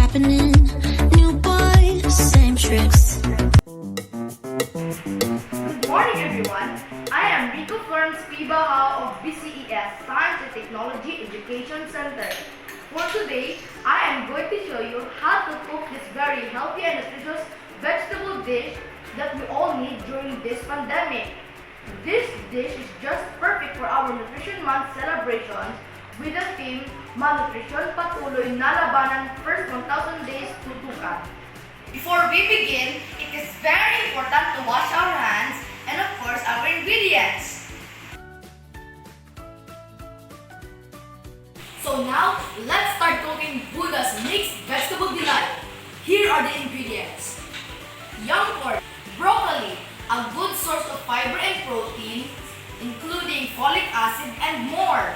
happening. New boy, same tricks. Good morning, everyone. I am Rico Florence Pibaha of BCES Science and Technology Education Center. For today, I am going to show you how to cook this very healthy and nutritious vegetable dish that we all need during this pandemic. This dish is just perfect for our Nutrition Month celebrations with the theme Malnutrition Patuloy na Labanan First 1,000 Days Tutukan. Before we begin, it is very important to wash our hands and of course our ingredients. So now, let's start cooking Buddha's mixed vegetable delight. Here are the ingredients. Young corn, broccoli, a good source of fiber and protein, including folic acid and more.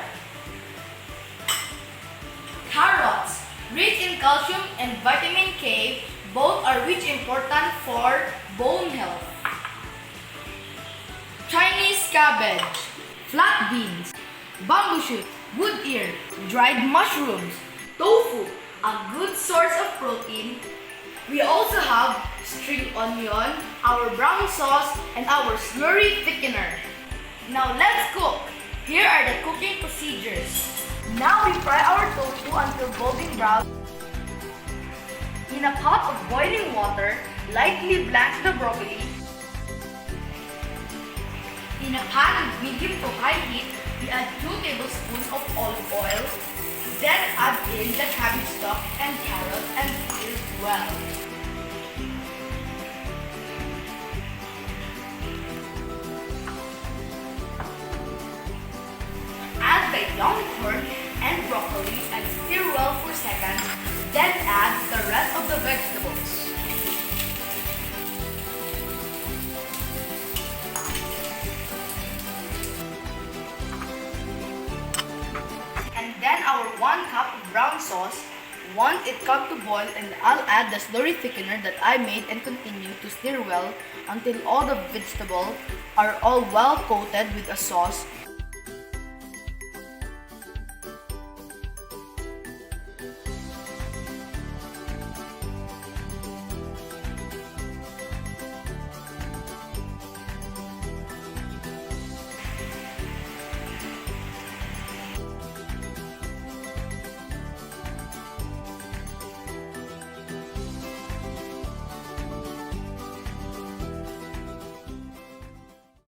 Carrots, rich in calcium and vitamin K, both are which important for bone health. Chinese cabbage, flat beans, bamboo shoot, wood ear, dried mushrooms, tofu, a good source of protein. We also have string onion, our brown sauce, and our slurry thickener. Now let's cook. Here are the cooking procedures. Now we fry our tofu until golden brown. In a pot of boiling water, lightly blanch the broccoli. In a pan with medium to high heat, we add 2 tablespoons of olive oil. Then add in the cabbage stock and carrot and fry well. Add the young corn and broccoli and stir well for seconds. Then add the rest of the vegetables. And then our 1 cup of brown sauce. Once it comes to boil, and I'll add the slurry thickener that I made and continue to stir well until all the vegetables are all well coated with a sauce